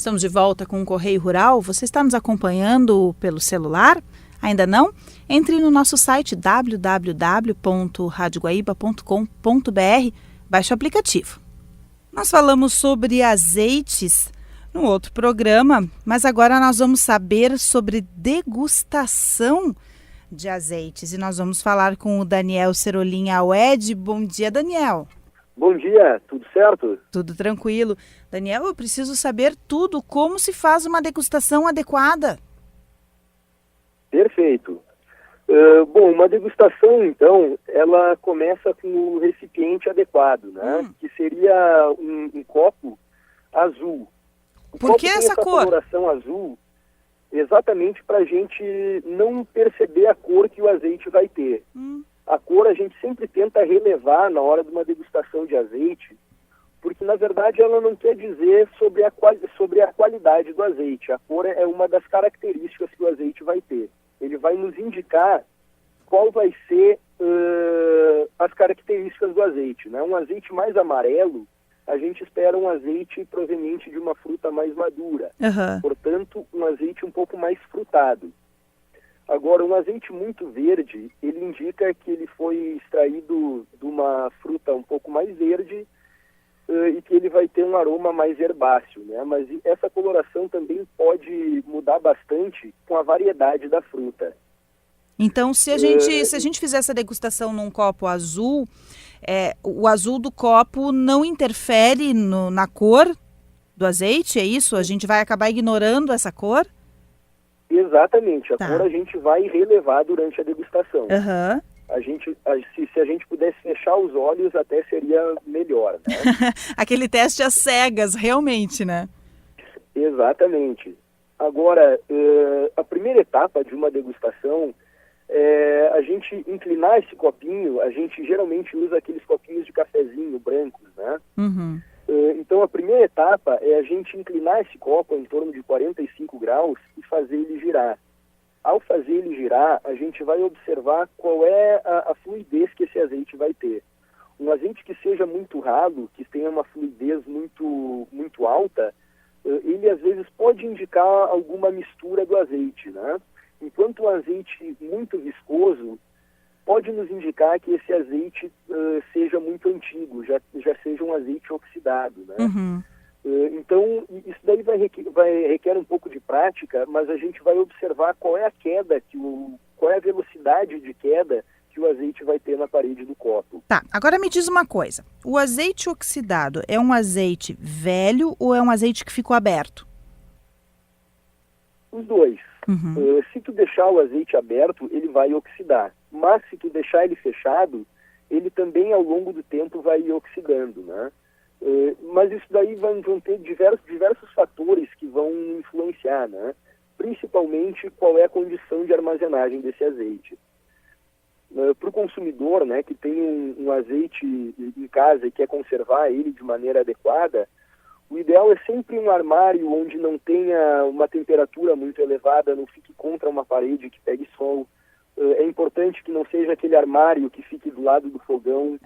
Estamos de volta com o Correio Rural. Você está nos acompanhando pelo celular? Ainda não? Entre no nosso site www.radioguaíba.com.br, baixe o aplicativo. Nós falamos sobre azeites no outro programa, mas agora nós vamos saber sobre degustação de azeites. E nós vamos falar com o Daniel Serolin Awed. Bom dia, Daniel. Bom dia, tudo certo? Tudo tranquilo. Daniel, eu preciso saber tudo, como se faz uma degustação adequada. Perfeito. Bom, uma degustação, então, ela começa com o recipiente adequado, né? Que seria um copo azul. Por que essa cor? Coloração azul, exatamente para a gente não perceber a cor que o azeite vai ter. A cor a gente sempre tenta relevar na hora de uma degustação de azeite, porque na verdade ela não quer dizer sobre a qualidade do azeite. A cor é uma das características que o azeite vai ter. Ele vai nos indicar qual vai ser as características do azeite, né? Um azeite mais amarelo, a gente espera um azeite proveniente de uma fruta mais madura. Portanto, um azeite um pouco mais frutado. Agora, um azeite muito verde, ele indica que ele foi extraído de uma fruta um pouco mais verde e que ele vai ter um aroma mais herbáceo, né? Mas essa coloração também pode mudar bastante com a variedade da fruta. Então, se a gente fizer essa degustação num copo azul, o azul do copo não interfere na cor do azeite, é isso? A gente vai acabar ignorando essa cor? Exatamente, a cor a gente vai relevar durante a degustação. Se a gente pudesse fechar os olhos, até seria melhor, né? Aquele teste às cegas, realmente, né? Exatamente. Agora, a primeira etapa de uma degustação é a gente inclinar esse copinho. A gente geralmente usa aqueles copinhos de cafezinho brancos, né? Então, a primeira etapa é a gente inclinar esse copo em torno de 45 graus e fazer ele girar. Ao fazer ele girar, a gente vai observar qual é a fluidez que esse azeite vai ter. Um azeite que seja muito ralo, que tenha uma fluidez muito alta, ele às vezes pode indicar alguma mistura do azeite, né? Enquanto um azeite muito viscoso pode nos indicar que esse azeite seja muito antigo, já seja um azeite oxidado, né? Então, isso daí requer um pouco de prática, mas a gente vai observar qual é a queda, qual é a velocidade de queda que o azeite vai ter na parede do copo. Tá, agora me diz uma coisa. O azeite oxidado é um azeite velho ou é um azeite que ficou aberto? Os dois. Se tu deixar o azeite aberto, ele vai oxidar. Mas se tu deixar ele fechado, ele também ao longo do tempo vai oxidando, né? Mas isso daí vão ter diversos fatores que vão influenciar, né? Principalmente qual é a condição de armazenagem desse azeite. Para o consumidor, né, que tem um azeite em casa e quer conservar ele de maneira adequada, o ideal é sempre um armário onde não tenha uma temperatura muito elevada, não fique contra uma parede que pegue sol. É importante que não seja aquele armário que fique do lado do fogão.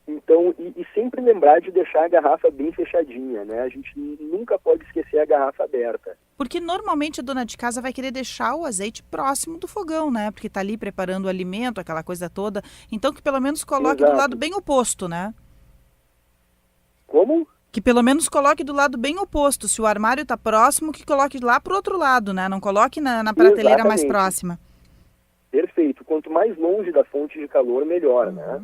Então, e sempre lembrar de deixar a garrafa bem fechadinha, né? A gente nunca pode esquecer a garrafa aberta. Porque normalmente a dona de casa vai querer deixar o azeite próximo do fogão, né? Porque está ali preparando o alimento, aquela coisa toda. Então que pelo menos coloque do lado bem oposto, né? Como? Que pelo menos coloque do lado bem oposto. Se o armário está próximo, que coloque lá para o outro lado, né? Não coloque na prateleira mais próxima. Perfeito. Quanto mais longe da fonte de calor, melhor, né?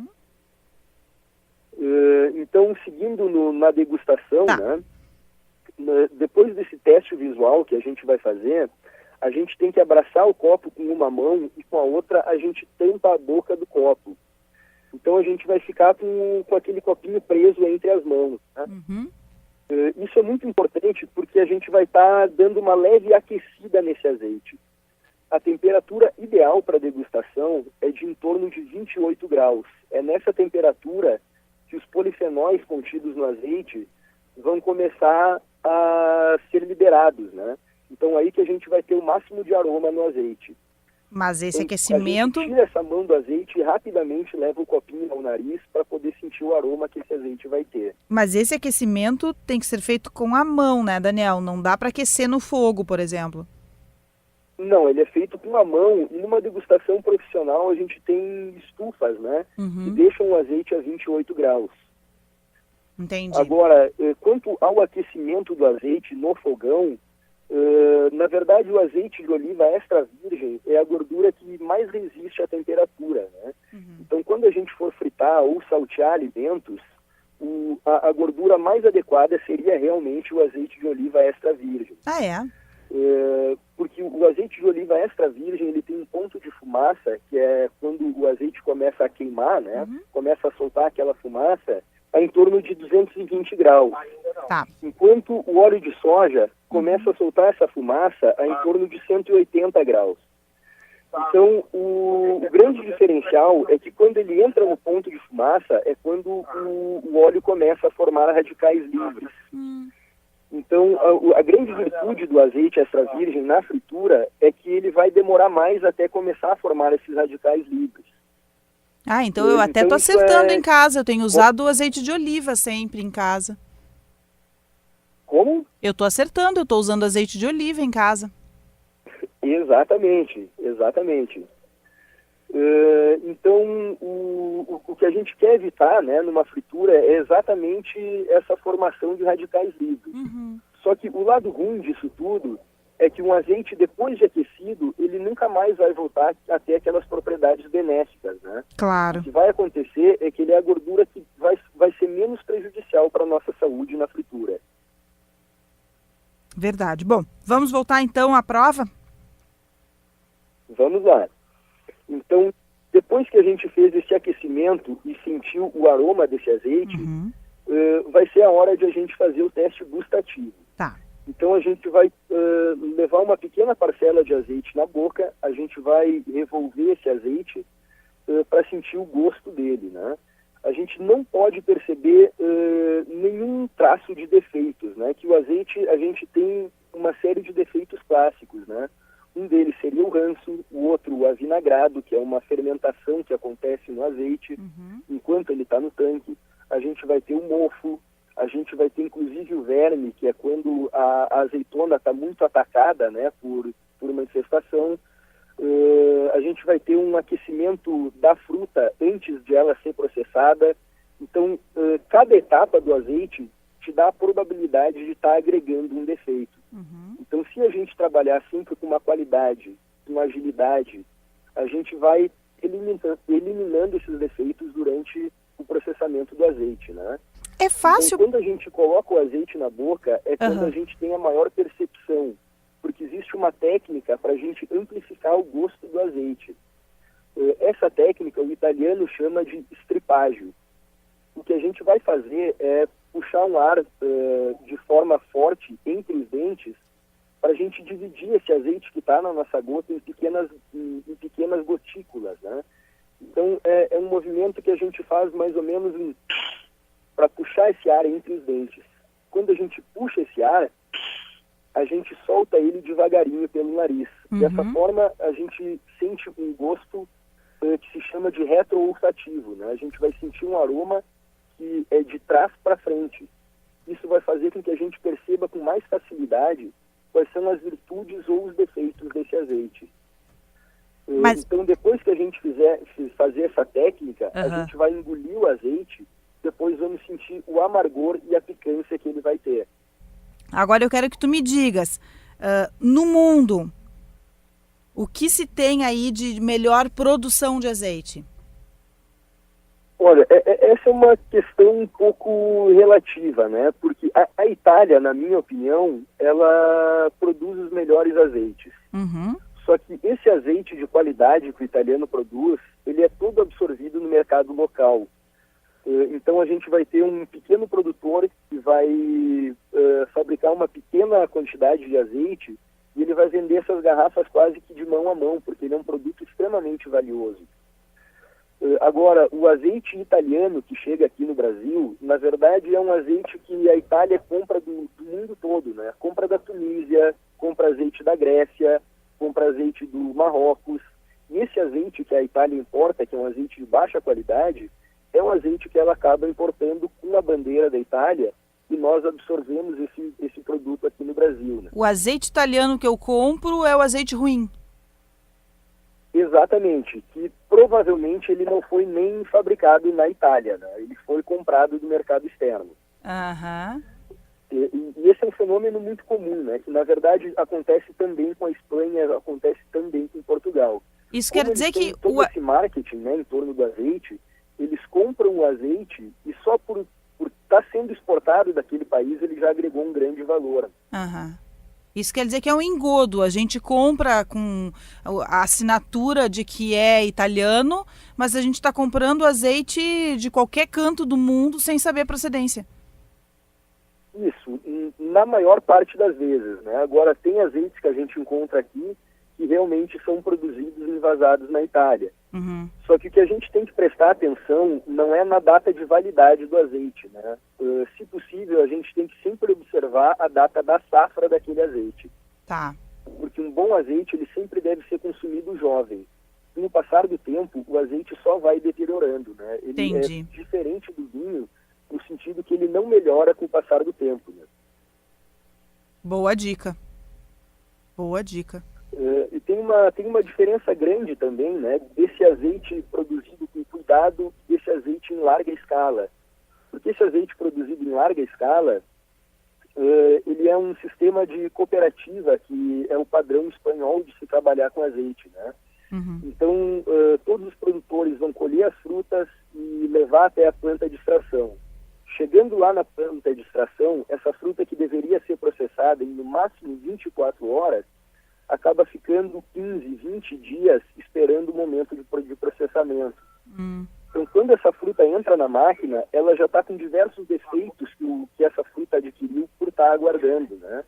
Então, seguindo na degustação, né? Depois desse teste visual que a gente vai fazer, a gente tem que abraçar o copo com uma mão e com a outra a gente tampa a boca do copo. Então a gente vai ficar com aquele copinho preso entre as mãos, né? Isso é muito importante porque a gente vai estar dando uma leve aquecida nesse azeite. A temperatura ideal para degustação é de em torno de 28 graus. É nessa temperatura que os polifenóis contidos no azeite vão começar a ser liberados, né? Então aí que a gente vai ter o máximo de aroma no azeite. Mas esse Então, aquecimento... a gente tira essa mão do azeite e rapidamente leva o copinho ao nariz para poder sentir o aroma que esse azeite vai ter. Mas esse aquecimento tem que ser feito com a mão, né, Daniel? Não dá para aquecer no fogo, por exemplo. Não, ele é feito com a mão e numa degustação profissional a gente tem estufas, né? Que deixam o azeite a 28 graus. Entendi. Agora, quanto ao aquecimento do azeite no fogão, na verdade o azeite de oliva extra virgem é a gordura que mais resiste à temperatura, né? Então quando a gente for fritar ou saltear alimentos, a gordura mais adequada seria realmente o azeite de oliva extra virgem. Ah, é? Porque o azeite de oliva extra virgem ele tem um ponto de fumaça, que é quando o azeite começa a queimar, né? Começa a soltar aquela fumaça, a em torno de 220 graus. Tá. Enquanto o óleo de soja começa a soltar essa fumaça a em torno de 180 graus. Então, o grande diferencial é que quando ele entra no ponto de fumaça é quando o óleo começa a formar radicais livres. Então, a grande virtude do azeite extra virgem na fritura é que ele vai demorar mais até começar a formar esses radicais livres. Ah, então eu até tô acertando em casa. Eu tenho usado o azeite de oliva sempre em casa. Como? Eu tô acertando, eu tô usando azeite de oliva em casa. Exatamente, exatamente. Então, o que a gente quer evitar, né, numa fritura é exatamente essa formação de radicais livres. Só que o lado ruim disso tudo é que um azeite, depois de aquecido, ele nunca mais vai voltar a ter aquelas propriedades benéficas, né? Claro. O que vai acontecer é que ele é a gordura que vai ser menos prejudicial para a nossa saúde na fritura. Verdade. Bom, vamos voltar então à prova? Vamos lá. Então, depois que a gente fez esse aquecimento e sentiu o aroma desse azeite, vai ser a hora de a gente fazer o teste gustativo. Tá. Então, a gente vai levar uma pequena parcela de azeite na boca, a gente vai revolver esse azeite para sentir o gosto dele, né? A gente não pode perceber nenhum traço de defeitos, né? Que o azeite, a gente tem uma série de defeitos clássicos, né? Um deles seria o ranço, o outro o avinagrado, que é uma fermentação que acontece no azeite enquanto ele está no tanque. A gente vai ter o mofo, a gente vai ter inclusive o verme, que é quando a azeitona está muito atacada, né, por uma infestação. A gente vai ter um aquecimento da fruta antes de ela ser processada. Então, cada etapa do azeite te dá a probabilidade de estar agregando um defeito. Então, se a gente trabalhar sempre com uma qualidade, com agilidade, a gente vai eliminando esses defeitos durante o processamento do azeite, né? É fácil. Então, quando a gente coloca o azeite na boca, é quando a gente tem a maior percepção, porque existe uma técnica para a gente amplificar o gosto do azeite. Essa técnica, o italiano chama de stripagem. O que a gente vai fazer é puxar um ar de forma forte entre os dentes para a gente dividir esse azeite que está na nossa gota em pequenas gotículas, né? Então, é um movimento que a gente faz mais ou menos para puxar esse ar entre os dentes. Quando a gente puxa esse ar, a gente solta ele devagarinho pelo nariz. Dessa forma, a gente sente um gosto que se chama de retroolfativo, né? A gente vai sentir um aroma que é de trás para frente. Isso vai fazer com que a gente perceba com mais facilidade quais são as virtudes ou os defeitos desse azeite. Então, depois que a gente fazer essa técnica, a gente vai engolir o azeite, depois vamos sentir o amargor e a picância que ele vai ter. Agora eu quero que tu me digas, no mundo, o que se tem aí de melhor produção de azeite? Olha, essa é uma questão um pouco relativa, né? Porque a Itália, na minha opinião, ela produz os melhores azeites. Só que esse azeite de qualidade que o italiano produz, ele é todo absorvido no mercado local. Então a gente vai ter um pequeno produtor que vai fabricar uma pequena quantidade de azeite e ele vai vender essas garrafas quase que de mão a mão, porque ele é um produto extremamente valioso. Agora, o azeite italiano que chega aqui no Brasil, na verdade é um azeite que a Itália compra do mundo todo, né? Compra da Tunísia, compra azeite da Grécia, compra azeite do Marrocos. esse azeite que a Itália importa, que é um azeite de baixa qualidade, é um azeite que ela acaba importando com a bandeira da Itália, e nós absorvemos esse produto aqui no Brasil. Né? O azeite italiano que eu compro é o azeite ruim. Exatamente, que provavelmente ele não foi nem fabricado na Itália, né? Ele foi comprado do mercado externo. Aham. E esse é um fenômeno muito comum, né? Que na verdade acontece também com a Espanha, acontece também com Portugal. Isso Como quer dizer eles têm que todo esse marketing, né, em torno do azeite, eles compram o azeite e só por estar sendo exportado daquele país ele já agregou um grande valor. Aham. Isso quer dizer que é um engodo. A gente compra com a assinatura de que é italiano, mas a gente está comprando azeite de qualquer canto do mundo sem saber a procedência. Isso, na maior parte das vezes, né? Agora, tem azeites que a gente encontra aqui que realmente são produzidos e envasados na Itália. Uhum. Só que o que a gente tem que prestar atenção não é na data de validade do azeite, né? Se possível, a gente tem que sempre observar a data da safra daquele azeite. Tá. Porque um bom azeite, ele sempre deve ser consumido jovem. Com o passar do tempo, o azeite só vai deteriorando, né? Ele Entendi. é diferente do vinho, no sentido que ele não melhora com o passar do tempo, né? Boa dica. Boa dica. E tem uma diferença grande também, né, desse azeite produzido com cuidado e desse azeite em larga escala. Porque esse azeite produzido em larga escala, ele é um sistema de cooperativa que é o padrão espanhol de se trabalhar com azeite, né? Uhum. Então, todos os produtores vão colher as frutas e levar até a planta de extração. Chegando lá na planta de extração, essa fruta que deveria ser processada em no máximo 24 horas, acaba ficando 15, 20 dias esperando o momento de processamento. Então, quando essa fruta entra na máquina, ela já está com diversos defeitos que essa fruta adquiriu por estar aguardando, né?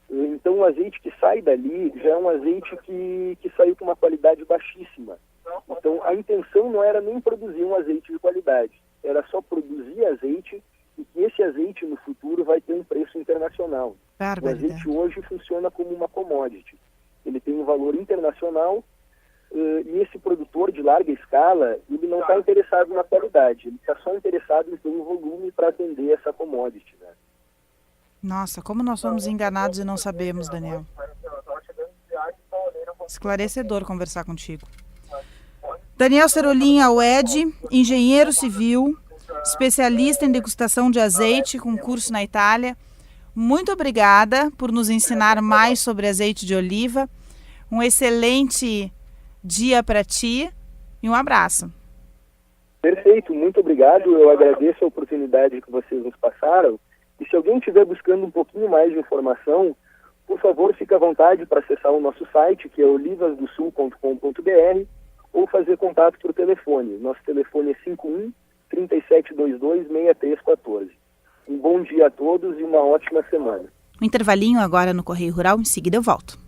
Então, o azeite que sai dali já é um azeite que saiu com uma qualidade baixíssima. Então, a intenção não era nem produzir um azeite de qualidade, era só produzir azeite e que esse azeite no futuro vai ter um preço internacional. O azeite hoje funciona como uma commodity. Ele tem um valor internacional e esse produtor de larga escala, ele não está interessado na qualidade, ele está só interessado em ter um volume para atender essa commodity, né? Nossa, como nós somos enganados e não sabemos, Daniel. Esclarecedor conversar contigo. Daniel Serolin Aued, engenheiro civil, especialista em degustação de azeite, com curso na Itália. Muito obrigada por nos ensinar mais sobre azeite de oliva. Um excelente dia para ti e um abraço. Perfeito, muito obrigado. Eu agradeço a oportunidade que vocês nos passaram. E se alguém estiver buscando um pouquinho mais de informação, por favor, fique à vontade para acessar o nosso site, que é olivasdosul.com.br, ou fazer contato por telefone. Nosso telefone é 51-3722-6314. Um bom dia a todos e uma ótima semana. Um intervalinho agora no Correio Rural, em seguida eu volto.